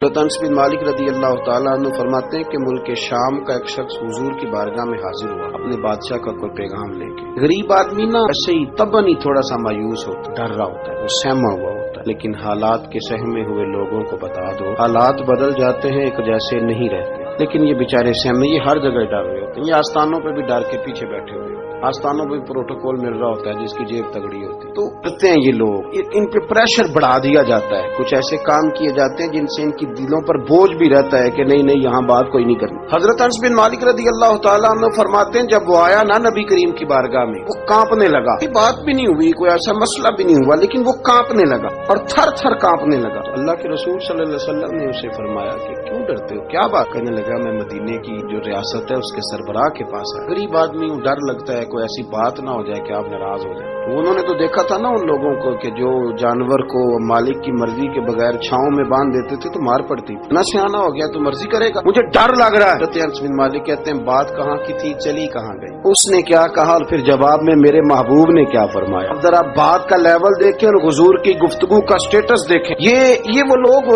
انس بن مالک رضی اللہ تعالیٰ عنہ فرماتے ہیں کہ ملک شام کا ایک شخص حضور کی بارگاہ میں حاضر ہوا اپنے بادشاہ کا کوئی پیغام لے کے۔ غریب آدمی نا ایسے ہی طبعاً ہی تھوڑا سا مایوس ہوتا ہے، ڈر رہا ہوتا ہے، وہ سہما ہوا ہوتا ہے، لیکن حالات کے سہمے ہوئے لوگوں کو بتا دو حالات بدل جاتے ہیں، ایک جیسے نہیں رہتے۔ لیکن یہ بیچارے سہمے، یہ ہر جگہ ڈر رہے ہوتے ہیں، یہ آستانوں پہ بھی ڈر کے پیچھے بیٹھے ہوئے ہوتے ہیں، آستانوں پہ بھی پروٹوکول مل رہا ہوتا ہے جس کی جیب تگڑی ہوتی ہے۔ تو کرتے ہیں یہ لوگ، ان پہ پریشر بڑھا دیا جاتا ہے، کچھ ایسے کام کیے جاتے ہیں جن سے ان کی دلوں پر بوجھ بھی رہتا ہے کہ نہیں یہاں بات کوئی نہیں کرنی۔ حضرت انس بن مالک رضی اللہ تعالیٰ عنہ فرماتے ہیں جب وہ آیا نا نبی کریم کی بارگاہ میں، وہ کانپنے لگا، کوئی بات بھی نہیں ہوئی، کوئی ایسا مسئلہ بھی نہیں ہوا، لیکن وہ کانپنے لگا اور تھر تھر کانپنے لگا۔ تو اللہ کے رسول صلی اللہ علیہ وسلم نے اسے فرمایا کہ کیوں ڈرتے ہو، کیا بات؟ کہنے لگا میں مدینے کی جو ریاست ہے اس کے سربراہ کے پاس آیا، غریب آدمی ہوں، ڈر لگتا ہے کوئی ایسی بات نہ ہو جائے کہ آپ ناراض ہو جائیں۔ انہوں نے تو دیکھا تھا نا ان لوگوں کو کہ جو جانور کو مالک کی مرضی کے بغیر چھاؤں میں باندھ دیتے تھے تو مار پڑتی تھی، نہ سیانا ہو گیا تو مرضی کرے گا، مجھے ڈر لگ رہا ہے۔ حضرت انس بن مالک کہتے ہیں بات کہاں کی تھی، چلی کہاں گئی؟ اس نے کیا کہا اور پھر جواب میں میرے محبوب نے کیا فرمایا۔ اب ذرا بات کا لیول دیکھیں اور حضور کی گفتگو کا سٹیٹس دیکھیں۔ یہ وہ لوگ،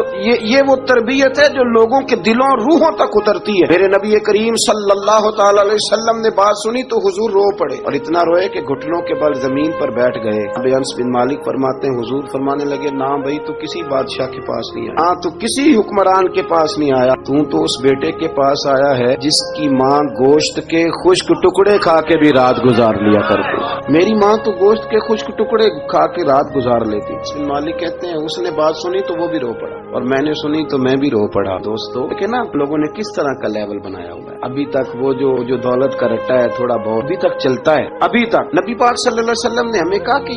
یہ وہ تربیت ہے جو لوگوں کے دلوں اور روحوں تک اترتی ہے۔ میرے نبی کریم صلی اللہ تعالی علیہ وسلم نے بات سنی تو حضور رو پڑے، اور اتنا روئے کہ گھٹنوں کے بل زمین پر بیٹھ گئے۔ اب انس بن مالک فرماتے ہیں حضور فرمانے لگے نہ بھائی تو کسی بادشاہ کے پاس نہیں آیا، ہاں تو کسی حکمران کے پاس نہیں آیا، تو اس بیٹے کے پاس آیا ہے جس کی ماں گوشت کے خشک ٹکڑے کھا کے بھی رات گزار لیا کرتی۔ میری ماں تو گوشت کے خشک ٹکڑے کھا کے رات گزار لیتی۔ انس بن مالک کہتے ہیں اس نے بات سنی تو وہ بھی رو پڑا اور میں نے سنی تو میں بھی رو پڑا۔ دوستو دیکھیں نا لوگوں نے کس طرح کا لیول بنایا ہوا ہے، ابھی تک وہ جو دولت کا رٹا ہے تھوڑا بہت ابھی تک چلتا ہے۔ ابھی تک نبی پاک صلی اللہ علیہ وسلم نے ہمیں کہا کہ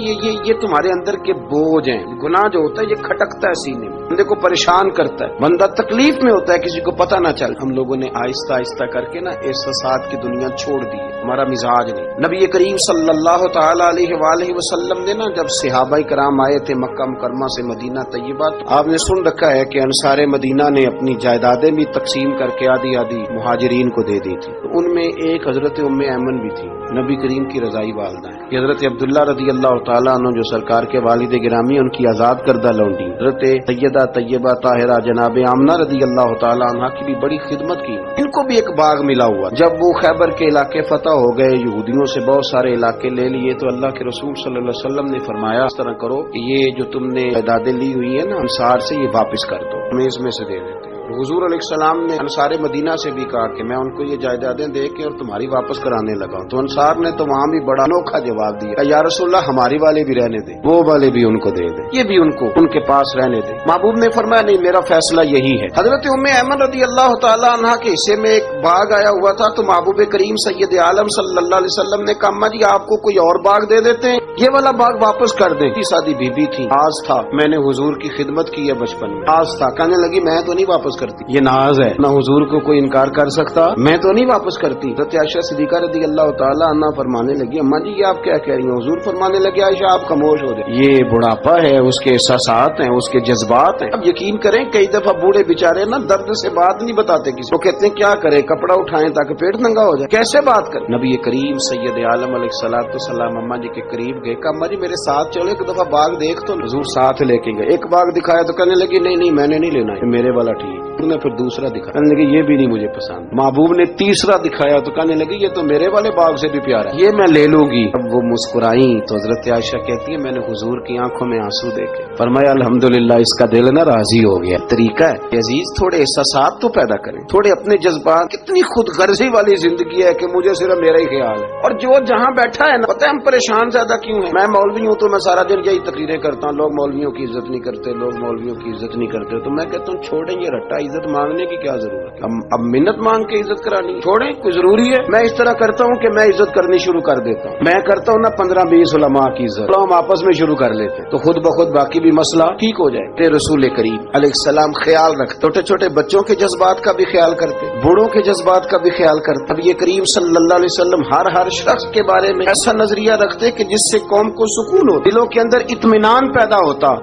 یہ تمہارے اندر کے بوجھ ہیں، گناہ جو ہوتا ہے یہ کھٹکتا ہے سینے میں، بندے کو پریشان کرتا ہے، بندہ تکلیف میں ہوتا ہے کسی کو پتہ نہ چل۔ ہم لوگوں نے آہستہ آہستہ کر کے نا احساسات کی دنیا چھوڑ دی ہے، ہمارا مزاج نہیں۔ نبی کریم صلی اللہ تعالی علیہ وآلہ وسلم نے نا جب صحابہ کرام آئے تھے مکہ مکرمہ سے مدینہ طیبہ، آپ نے سن رکھا ہے کہ انصار مدینہ نے اپنی جائیدادیں بھی تقسیم کر کے آدھی آدھی مہاجرین کو دے دی تھی۔ ان میں ایک حضرت ام ایمن بھی تھی، نبی کریم کی رضائی والدہ ہیں۔ یہ حضرت عبداللہ رضی اللہ تعالیٰ عنہ جو سرکار کے والد گرامی ان کی آزاد کردہ لونڈی، حضرت سیدہ طیبہ طاہرہ جناب آمنہ رضی اللہ تعالیٰ عنہ کی بھی بڑی خدمت کی۔ ان کو بھی ایک باغ ملا ہوا، جب وہ خیبر کے علاقے فتح ہو گئے، یہودیوں سے بہت سارے علاقے لے لیے، تو اللہ کے رسول صلی اللہ علیہ وسلم نے فرمایا اس طرح کرو کہ یہ جو تم نے جائیدادیں لی ہوئی ہے نا انصار سے، یہ واپس کر دو، ہمیں اس میں سے دے دیتے۔ حضور علیہ السلام نے انصار مدینہ سے بھی کہا کہ میں ان کو یہ جائیدادیں دے کے اور تمہاری واپس کرانے لگا ہوں، تو انصار نے تو وہاں بھی بڑا انوکھا جواب دیا، یا رسول اللہ ہماری والے بھی رہنے دیں، وہ والے بھی ان کو دے دیں، یہ بھی ان کے پاس رہنے دیں۔ محبوب نے فرمایا نہیں میرا فیصلہ یہی ہے۔ حضرت ام ایمن رضی اللہ تعالی عنہا کے حصے میں ایک باغ آیا ہوا تھا، تو محبوب کریم سید عالم صلی اللہ علیہ وسلم نے کہا اما جی آپ کو کوئی اور باغ دے دیتے ہیں، یہ والا باغ واپس کر دیں۔ سادی بی بی تھی، آج تھا میں نے حضور کی خدمت کی ہے بچپن میں، آج تھا، کہنے لگی میں تو نہیں واپس کرتی، یہ ناز ہے، نہ حضور کو کوئی انکار کر سکتا، میں تو نہیں واپس کرتی۔ حضرت عائشہ صدیقہ رضی اللہ تعالی عنہ فرمانے لگی اما جی یہ آپ کیا کہہ رہی ہیں؟ حضور فرمانے لگے عائشہ آپ خاموش ہو جائیں، یہ بڑھاپا ہے، اس کے احساسات ہیں، اس کے جذبات ہیں۔ اب یقین کریں کئی دفعہ بوڑھے بیچارے نا درد سے بات نہیں بتاتے کسی کو، کہتے ہیں کیا کرے کپڑا اٹھائیں تاکہ پیٹ ننگا ہو جائے، کیسے بات کریں؟ نبی کریم سید عالم علیہ الصلوۃ والسلام اما جی کے قریب گئے، کہا اما جی میرے ساتھ چلو ایک دفعہ باغ دیکھ تو۔ حضور ساتھ لے کے گئے، ایک باغ دکھایا تو کہنے لگی نہیں میں نے نہیں لینا ہے، میرے والا ٹھیک۔ نے پھر دوسرا دکھایا، کہنے لگے یہ بھی نہیں مجھے پسند۔ محبوب نے تیسرا دکھایا تو کہنے لگی یہ تو میرے والے باغ سے بھی پیارا ہے، یہ میں لے لوں گی۔ اب وہ مسکرائیں تو حضرت عائشہ کہتی ہے میں نے حضور کی آنکھوں میں آنسو دیکھے، فرمایا الحمدللہ اس کا دل نہ راضی ہو گیا۔ طریقہ ہے عزیز تھوڑے احساسات تو پیدا کریں، تھوڑے اپنے جذبات، کتنی خود غرضی والی زندگی ہے کہ مجھے صرف میرا ہی خیال ہے، اور جو جہاں بیٹھا ہے نا پتہ ہے ہم پریشان زیادہ کیوں ہیں؟ میں مولوی ہوں تو میں سارا دن یہی تقریریں کرتا ہوں، لوگ مولویوں کی عزت نہیں کرتے، لوگ مولویوں کی عزت نہیں کرتے، تو میں کہتا ہوں چھوڑیں یہ رٹا، عزت مانگنے کی کیا ضرورت ہے؟ اب منت مانگ کے عزت کرانی چھوڑیں، کوئی ضروری ہے؟ میں اس طرح کرتا ہوں کہ میں عزت کرنی شروع کر دیتا ہوں، میں کرتا ہوں نا 15-20 علماء کی عزت، ہم آپس میں شروع کر لیتے ہیں تو خود بخود باقی بھی مسئلہ ٹھیک ہو جائے۔ تے رسول کریم علیہ السلام خیال رکھتے، چھوٹے چھوٹے بچوں کے جذبات کا بھی خیال کرتے، بوڑھوں کے جذبات کا بھی خیال کرتے۔ اب یہ کریم صلی اللہ علیہ وسلم ہر شخص کے بارے میں ایسا نظریہ رکھتے کہ جس سے قوم کو سکون ہو، دلوں کے اندر اطمینان پیدا ہوتا۔